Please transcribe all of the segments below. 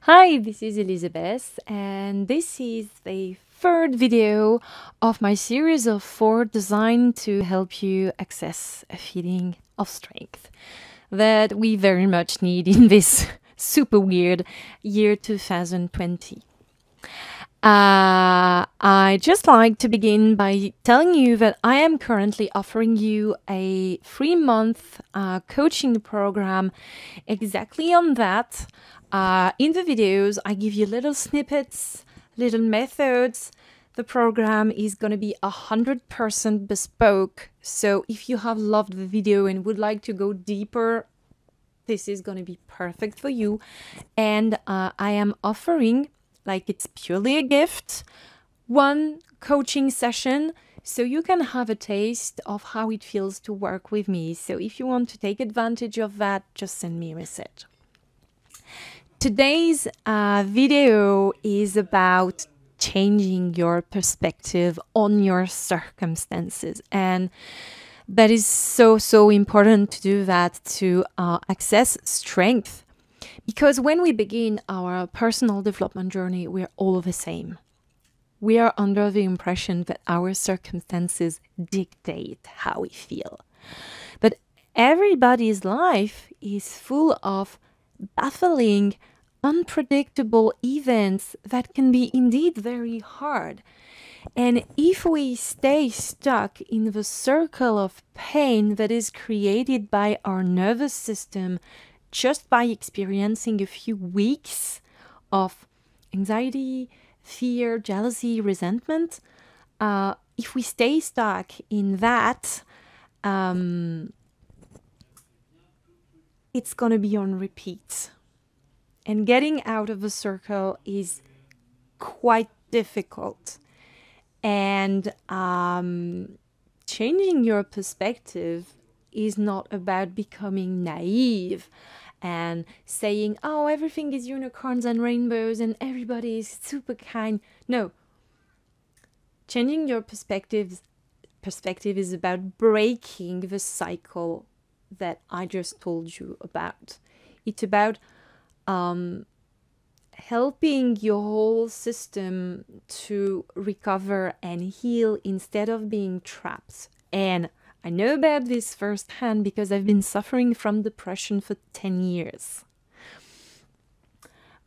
Hi, this is Elizabeth, and this is the third video of my series of 4 designed to help you access a feeling of strength that we very much need in this super weird year 2020. I just like to begin by telling you that I am currently offering you a 3-month coaching program exactly on that. In the videos, I give you little snippets, little methods. The program is going to be 100% bespoke. So if you have loved the video and would like to go deeper, this is going to be perfect for you. And I am offering, like it's purely a gift, one coaching session so you can have a taste of how it feels to work with me. So if you want to take advantage of that, just send me a message. Today's video is about changing your perspective on your circumstances, and that is so important to do that to access strength, because when we begin our personal development journey, we're all the same. We are under the impression that our circumstances dictate how we feel, but everybody's life is full of baffling, unpredictable events that can be indeed very hard. And if we stay stuck in the circle of pain that is created by our nervous system just by experiencing a few weeks of anxiety, fear, jealousy, resentment, if we stay stuck in that, it's going to be on repeat. And getting out of the circle is quite difficult. And changing your perspective is not about becoming naive and saying, oh, everything is unicorns and rainbows and everybody is super kind. No. Changing your perspective is about breaking the cycle that I just told you about. It's about helping your whole system to recover and heal instead of being trapped. And I know about this firsthand because I've been suffering from depression for 10 years.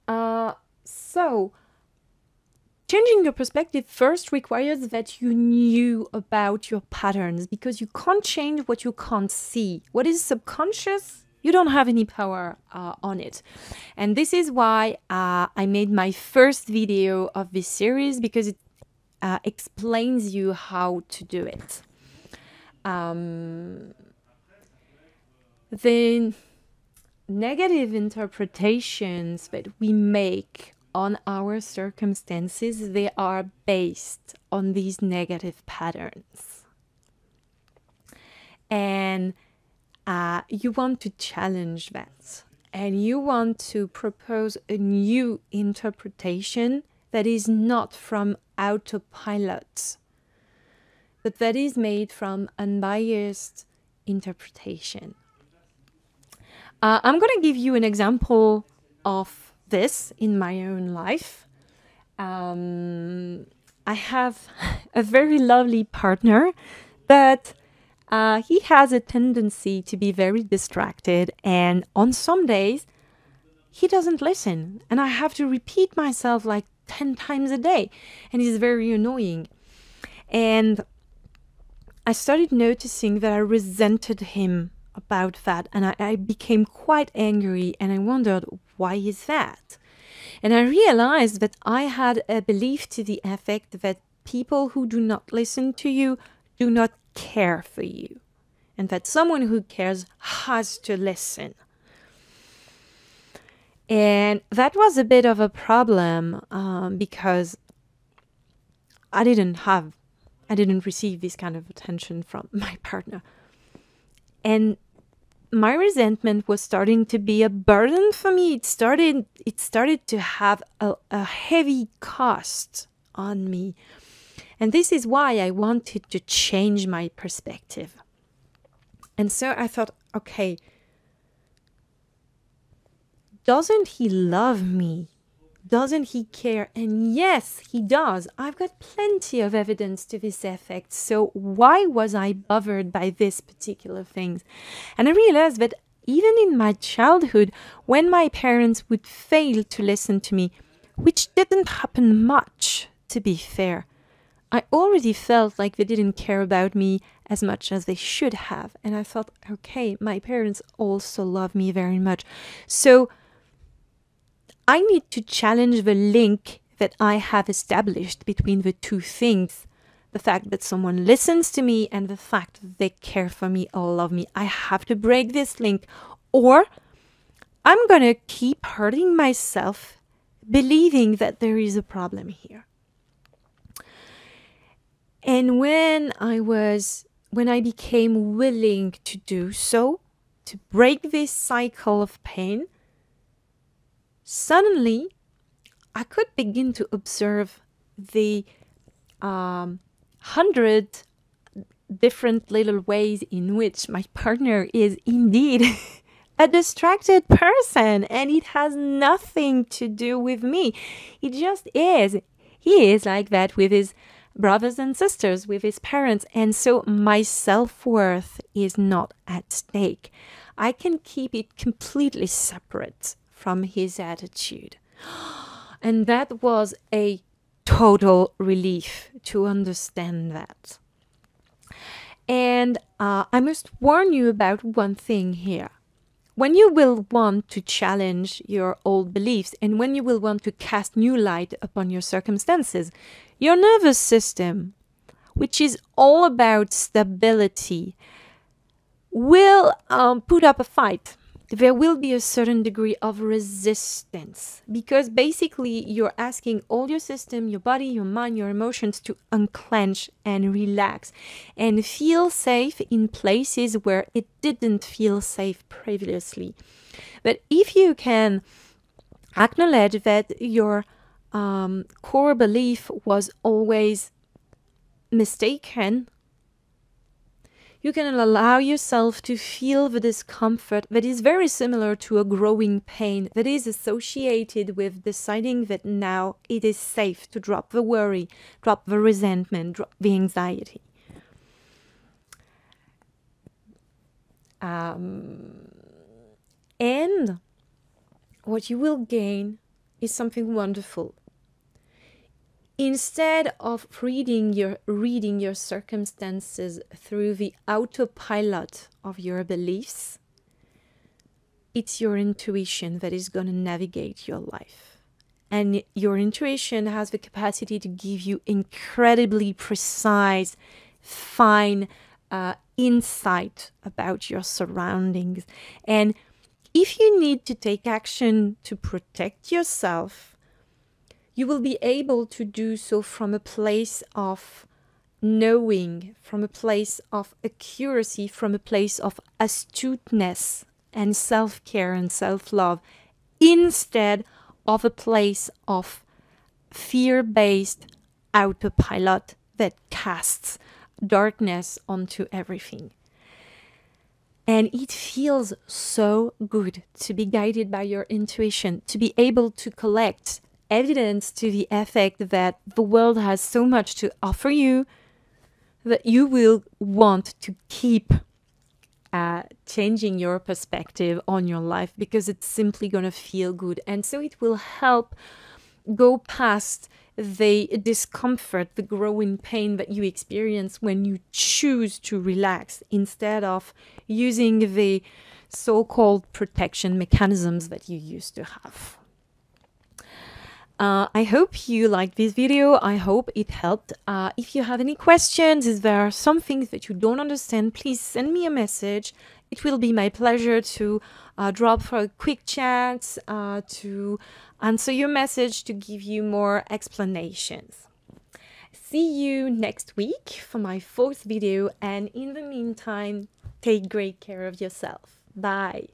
So, changing your perspective first requires that you knew about your patterns, because you can't change what you can't see. What is subconscious, you don't have any power on it. And this is why I made my first video of this series, because it explains you how to do it. The negative interpretations that we make on our circumstances, they are based on these negative patterns. And you want to challenge that, and you want to propose a new interpretation that is not from autopilot, but that is made from unbiased interpretation. I'm going to give you an example of this in my own life. I have a very lovely partner, but he has a tendency to be very distracted, and on some days he doesn't listen, and I have to repeat myself like 10 times a day, and it's very annoying. And I started noticing that I resented him about that, and I became quite angry, and I wondered, why is that? And I realized that I had a belief to the effect that people who do not listen to you do not care for you, and that someone who cares has to listen. And that was a bit of a problem because I didn't receive this kind of attention from my partner. And my resentment was starting to be a burden for me. It started to have a heavy cost on me. And this is why I wanted to change my perspective. And so I thought, okay, doesn't he love me Doesn't he care? And yes, he does. I've got plenty of evidence to this effect. So why was I bothered by this particular things? And I realized that even in my childhood, when my parents would fail to listen to me, which didn't happen much, to be fair, I already felt like they didn't care about me as much as they should have. And I thought, okay, my parents also love me very much. So I need to challenge the link that I have established between the two things. The fact that someone listens to me and the fact that they care for me or love me. I have to break this link, or I'm going to keep hurting myself believing that there is a problem here. And when I became willing to do so, to break this cycle of pain, suddenly I could begin to observe the 100 different little ways in which my partner is indeed a distracted person, and it has nothing to do with me. It just is. He is like that with his brothers and sisters, with his parents, and so my self-worth is not at stake. I can keep it completely separate from his attitude. And that was a total relief to understand that. And I must warn you about one thing here. When you will want to challenge your old beliefs and when you will want to cast new light upon your circumstances, your nervous system, which is all about stability, will put up a fight. There will be a certain degree of resistance because basically you're asking all your system, your body, your mind, your emotions to unclench and relax and feel safe in places where it didn't feel safe previously. But if you can acknowledge that your core belief was always mistaken, you can allow yourself to feel the discomfort that is very similar to a growing pain that is associated with deciding that now it is safe to drop the worry, drop the resentment, drop the anxiety. And what you will gain is something wonderful. Instead of reading your circumstances through the autopilot of your beliefs, it's your intuition that is going to navigate your life. And your intuition has the capacity to give you incredibly precise, fine insight about your surroundings. And if you need to take action to protect yourself, you will be able to do so from a place of knowing, from a place of accuracy, from a place of astuteness and self-care and self-love, instead of a place of fear-based autopilot that casts darkness onto everything. And it feels so good to be guided by your intuition, to be able to collect evidence to the effect that the world has so much to offer you that you will want to keep changing your perspective on your life because it's simply going to feel good. And so it will help go past the discomfort, the growing pain that you experience when you choose to relax instead of using the so-called protection mechanisms that you used to have. I hope you liked this video. I hope it helped. If you have any questions, if there are some things that you don't understand, please send me a message. It will be my pleasure to drop for a quick chat, to answer your message, to give you more explanations. See you next week for my 4th video, and in the meantime, take great care of yourself. Bye.